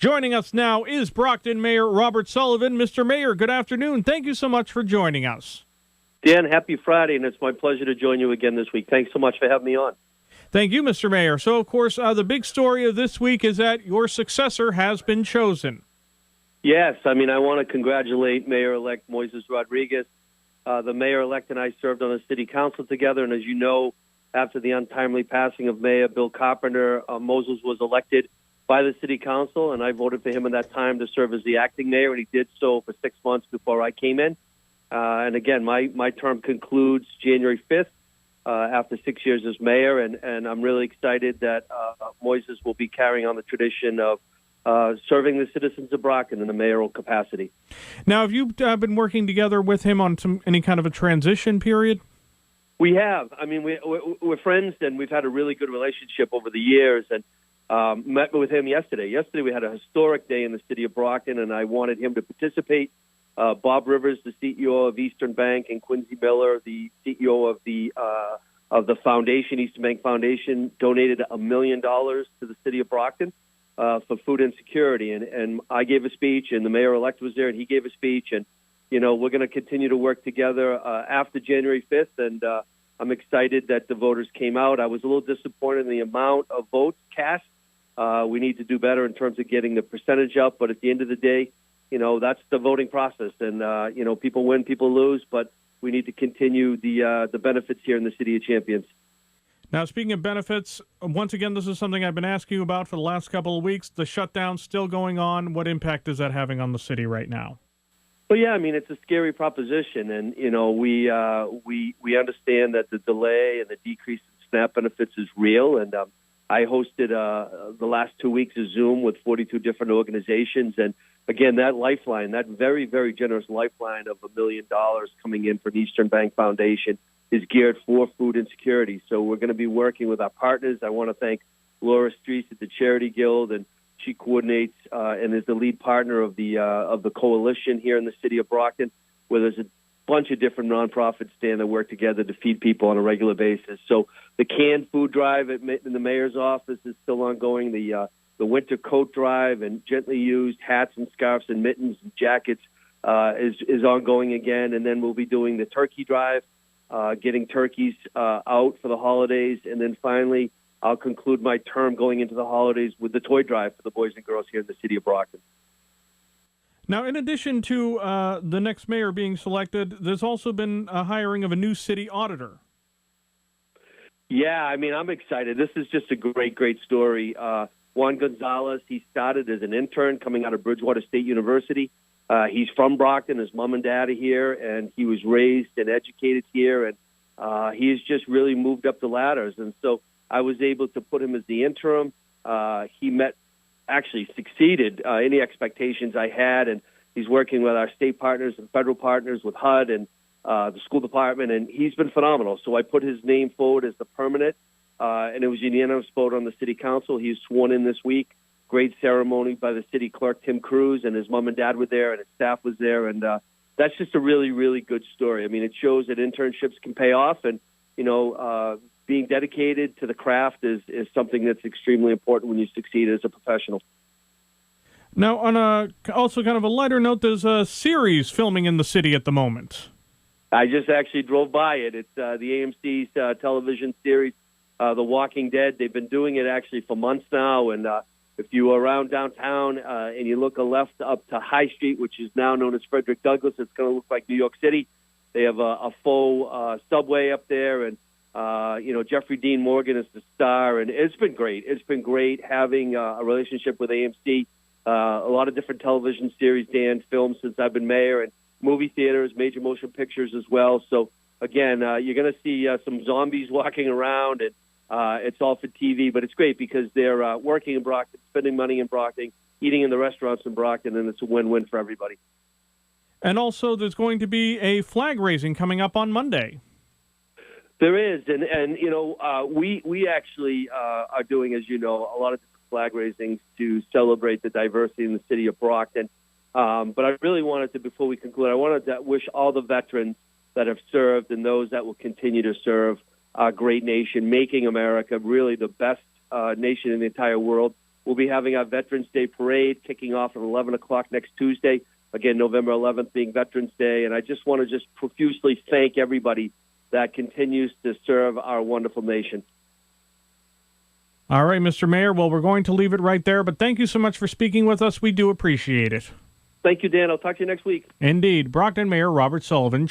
Joining us now is Brockton Mayor Robert Sullivan. Mr. Mayor, good afternoon. Thank you so much for joining us. Dan, happy Friday, and it's my pleasure to join you again this week. Thanks so much for having me on. Thank you, Mr. Mayor. So, of course, the big story of this week is that your successor has been chosen. Yes, I want to congratulate Mayor-elect Moises Rodriguez. The mayor-elect and I served on the city council together, and as you know, after the untimely passing of Mayor Bill Carpenter, Moses was elected by the city council, and I voted for him at that time to serve as the acting mayor, and he did so for 6 months before I came in. And again, my term concludes January 5th after 6 years as mayor, and I'm really excited that Moises will be carrying on the tradition of serving the citizens of Brockton in a mayoral capacity. Now, have you been working together with him on any kind of a transition period? We have. We're friends, and we've had a really good relationship over the years, and met with him yesterday. Yesterday we had a historic day in the city of Brockton, and I wanted him to participate. Bob Rivers, the CEO of Eastern Bank, and Quincy Miller, the CEO of the foundation, Eastern Bank Foundation, donated $1 million to the city of Brockton for food insecurity. And I gave a speech, and the mayor-elect was there, and he gave a speech. And, we're going to continue to work together after January 5th, and I'm excited that the voters came out. I was a little disappointed in the amount of votes cast. We need to do better in terms of getting the percentage up, but at the end of the day, that's the voting process, and people win, people lose, but we need to continue the benefits here in the City of Champions. Now, speaking of benefits, once again, this is something I've been asking you about for the last couple of weeks. The shutdown still going on. What impact is that having on the city right now? Well, yeah, it's a scary proposition, and we understand that the delay and the decrease in SNAP benefits is real, and I hosted the last 2 weeks of Zoom with 42 different organizations, and again, that lifeline, that very, very generous lifeline of $1 million coming in from Eastern Bank Foundation is geared for food insecurity. So we're going to be working with our partners. I want to thank Laura Streets at the Charity Guild, and she coordinates and is the lead partner of the coalition here in the city of Brockton, where there's a bunch of different nonprofits that work together to feed people on a regular basis. So the canned food drive in the mayor's office is still ongoing. The winter coat drive and gently used hats and scarves and mittens and jackets is ongoing again. And then we'll be doing the turkey drive, getting turkeys out for the holidays. And then finally, I'll conclude my term going into the holidays with the toy drive for the boys and girls here in the city of Brockton. Now, in addition to the next mayor being selected, there's also been a hiring of a new city auditor. Yeah, I'm excited. This is just a great, great story. Juan Gonzalez, he started as an intern coming out of Bridgewater State University. He's from Brockton. His mom and dad are here, and he was raised and educated here, and he has just really moved up the ladders. And so I was able to put him as the interim. He succeeded any expectations I had, and he's working with our state partners and federal partners with HUD and the school department, and he's been phenomenal. So I put his name forward as the permanent, and it was a unanimous vote on the city council. He was sworn in this week. Great ceremony by the city clerk, Tim Cruz, and his mom and dad were there, and his staff was there, and that's just a really, really good story. It shows that internships can pay off, and, being dedicated to the craft is something that's extremely important when you succeed as a professional. Now, on also kind of a lighter note, there's a series filming in the city at the moment. I just actually drove by it. It's the AMC's television series, The Walking Dead. They've been doing it actually for months now, and if you are around downtown and you look left up to High Street, which is now known as Frederick Douglass, it's going to look like New York City. They have a faux subway up there, and Jeffrey Dean Morgan is the star, and it's been great. It's been great having a relationship with AMC. A lot of different television series, Dan, filmed since I've been mayor, and movie theaters, major motion pictures as well. So, again, you're going to see some zombies walking around, and it's all for TV, but it's great because they're working in Brockton, spending money in Brockton, eating in the restaurants in Brockton, and it's a win-win for everybody. And also, there's going to be a flag raising coming up on Monday. There is, and we actually are doing, as you know, a lot of flag raisings to celebrate the diversity in the city of Brockton. But I really wanted to, before we conclude, I wanted to wish all the veterans that have served and those that will continue to serve our great nation, making America really the best nation in the entire world. we'll be having our Veterans Day Parade kicking off at 11 o'clock next Tuesday. Again, November 11th being Veterans Day. And I just want to just profusely thank everybody that continues to serve our wonderful nation. All right, Mr. Mayor. Well, we're going to leave it right there, but thank you so much for speaking with us. We do appreciate it. Thank you, Dan. I'll talk to you next week. Indeed. Brockton Mayor Robert Sullivan